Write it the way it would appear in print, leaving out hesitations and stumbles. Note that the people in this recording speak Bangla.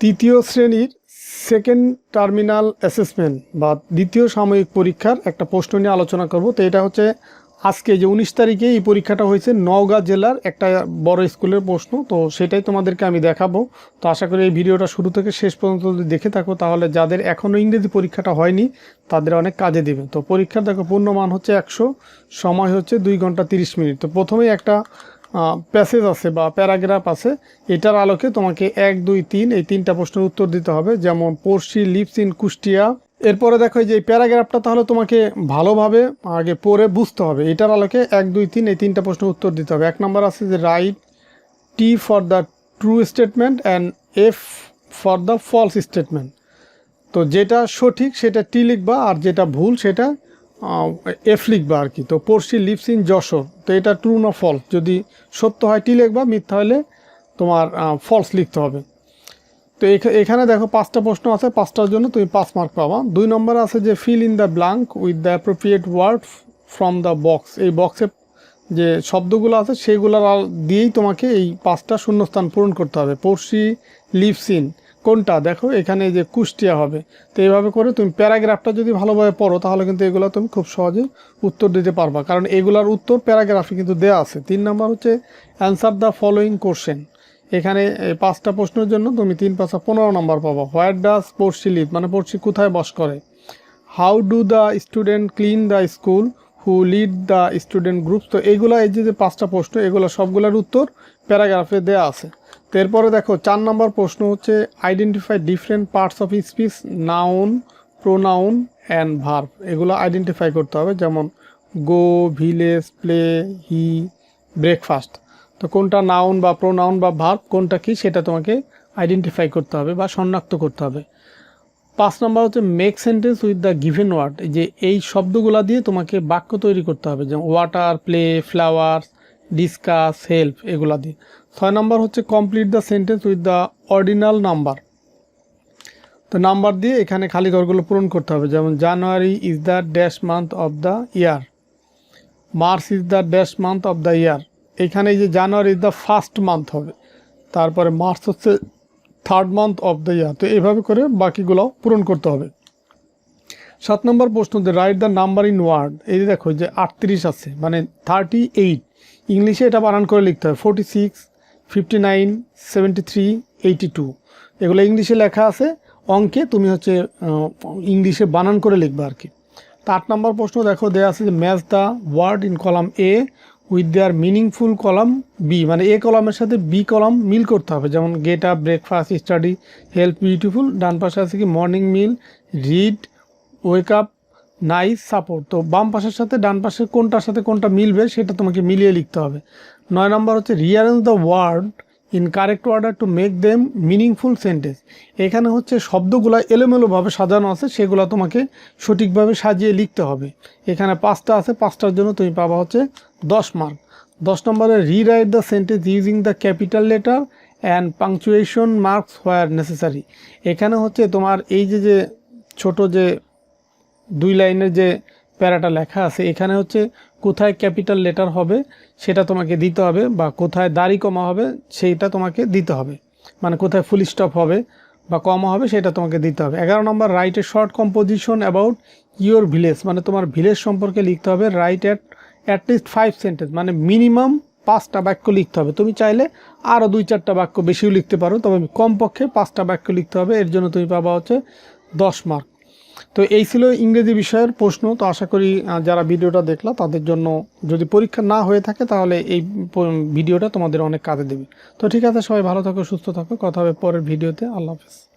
তৃতীয় শ্রেণীর সেকেন্ড টার্মিনাল অ্যাসেসমেন্ট বা দ্বিতীয় সাময়িক পরীক্ষার একটা প্রশ্ন নিয়ে আলোচনা করব। তো এটা হচ্ছে আজকে যে 19 তারিখে এই পরীক্ষাটা হয়েছে নওগাঁ জেলার একটা বড় স্কুলের প্রশ্ন। তো সেটাই তোমাদেরকে আমি দেখাবো। তো আশা করি এই ভিডিওটা শুরু থেকে শেষ পর্যন্ত যদি দেখে থাকো তাহলে যাদের এখনও ইংরেজি পরীক্ষাটা হয়নি তাদের অনেক কাজে দেবে। তো পরীক্ষার দেখো পূর্ণমান হচ্ছে 100, সময় হচ্ছে 2 ঘন্টা 30 মিনিট। তো প্রথমেই একটা প্যাসেজ আছে বা প্যারাগ্রাফ আছে, এটার আলোকে তোমাকে 1, 2, 3 এই 3টা প্রশ্নের উত্তর দিতে হবে। যেমন পড়শি লিভস ইন কুষ্টিয়া। এরপরে দেখো যে এই প্যারাগ্রাফটা তাহলে তোমাকে ভালোভাবে আগে পড়ে বুঝতে হবে। এটার আলোকে 1, 2, 3 এই 3টা প্রশ্নের উত্তর দিতে হবে। 1 নম্বর আছে যে write T for the true statement and F for the false statement. তো যেটা সঠিক সেটা টি লিখবা, আর যেটা ভুল সেটা এফ লিখবা আর কি। তো পড়শি লিভস ইন যশোর, তো এটা ট্রু না ফলস, যদি সত্য হয় টি লিখবা, মিথ্যা হলে তোমার ফলস লিখতে হবে। তো এখানে দেখো 5টা প্রশ্ন আছে, 5টার জন্য তুমি 5 মার্ক পাবা। 2 নম্বর আছে যে fill in the blank with the appropriate word from the box. এই বক্সে যে শব্দগুলো আছে সেগুলো দিয়েই তোমাকে এই 5টা শূন্যস্থান পূরণ করতে হবে। পড়শি লিভস ইন কোনটা, দেখো এখানে যে কুষ্টিয়া হবে। তো এইভাবে করে তুমি প্যারাগ্রাফটা যদি ভালোভাবে পড়ো তাহলে কিন্তু এগুলো তুমি খুব সহজে উত্তর দিতে পারবা, কারণ এগুলার উত্তর প্যারাগ্রাফে কিন্তু দেওয়া আছে। 3 নম্বর হচ্ছে অ্যান্সার দ্য ফলোয়িং কোশ্চেন। এখানে এই 5টা প্রশ্নের জন্য তুমি 3 × 5 = 15 নম্বর পাবো। হোয়ার ডাজ পড়শি লিভ, মানে পড়শি কোথায় বাস করে। How do the student clean the school, who lead the student groups. তো এইগুলো এই যে 5টা প্রশ্ন, এগুলো সবগুলোর উত্তর প্যারাগ্রাফে দেওয়া আছে। তো এরপরে দেখো 4 নম্বর প্রশ্ন হচ্ছে identify different parts of speech, noun, pronoun and verb. এগুলো আইডেন্টিফাই করতে হবে, যেমন গো, ভিলেজ, প্লে, হি, ব্রেকফাস্ট। তো কোনটা নাউন বা প্রোনাউন বা ভার্ব, কোনটা কি সেটা তোমাকে আইডেন্টিফাই করতে হবে বা শনাক্ত করতে হবে। 5 নম্বর হচ্ছে make sentence with the given word. যে এই শব্দগুলো দিয়ে তোমাকে বাক্য তৈরি করতে হবে, যেমন water, play, flowers, discuss, help, এগুলা দিয়ে। 6 নম্বর হচ্ছে complete the sentence with the ordinal number. তো নাম্বার দিয়ে এখানে খালি ঘরগুলো পূরণ করতে হবে, যেমন January is the dash month of the year, March is the dash month of the year. এখানে যে January is the first month হবে, তারপরে মার্চ হচ্ছে third month of the year. তো এইভাবে করে বাকিগুলো পূরণ করতে হবে। 7 নম্বর প্রশ্ন যে write the number in word. এই যে দেখো যে 38 আছে, মানে 38। ইংলিশে এটা বানান করে লিখতে হবে 46, 59, 73, 82। এগুলো ইংলিশে লেখা আছে, অঙ্কে তুমি হচ্ছে ইংলিশে বানান করে লিখবে আর কি। তো 8 নম্বর প্রশ্ন দেখো দেওয়া আছে যে match the word in column A with their meaningful column B, মানে এ কলামের সাথে বি কলাম মিল করতে হবে। যেমন get up, breakfast, study, help, beautiful. ডান পাশে আছে কি morning meal, read, wake up, nice, support. তো বাম পাশের সাথে ডান পাশের কোনটার সাথে কোনটা মিলবে সেটা তোমাকে মিলিয়ে লিখতে হবে। 9 নম্বর হচ্ছে rearrange the word in correct order to make them meaningful sentence. এখানে হচ্ছে শব্দগুলো এলোমেলোভাবে সাজানো আছে, সেগুলো তোমাকে সঠিকভাবে সাজিয়ে লিখতে হবে। এখানে 5টা আছে, 5টার জন্য তুমি পাবা হচ্ছে 10 মার্ক। 10 নম্বরে rewrite the sentence using the capital letter and punctuation marks where necessary. এখানে হচ্ছে তোমার এই যে ছোট যে 2 লাইনের যে প্যারাটা লেখা আছে, এখানে হচ্ছে কোথায় ক্যাপিটাল লেটার হবে সেটা তোমাকে দিতে হবে, বা কোথায় দাড়ি কমা হবে সেইটা তোমাকে দিতে হবে, মানে কোথায় ফুল স্টপ হবে বা কমা হবে সেটা তোমাকে দিতে হবে। 11 নম্বর write a short composition about your village, মানে তোমার ভিলেজ সম্পর্কে লিখতে হবে। রাইট অ্যাট লিস্ট 5 সেন্টেন্স, মানে মিনিমাম 5টা বাক্য লিখতে হবে। তুমি চাইলে আরও 2-4টা বাক্য বেশিও লিখতে পারো, তবে কমপক্ষে 5টা বাক্য লিখতে হবে। এর জন্য তুমি পাবা হচ্ছে 10 মার্ক। তো এই ছিল ইংরেজি বিষয়ের প্রশ্ন। তো আশা করি যারা ভিডিওটা দেখলা তাদের জন্য, যদি পরীক্ষা না হয়ে থাকে তাহলে এই ভিডিওটা তোমাদের অনেক কাজে দেবে। তো ঠিক আছে, সবাই ভালো থাকো, সুস্থ থাকো, কথা হবে পরের ভিডিওতে। আল্লাহ হাফেজ।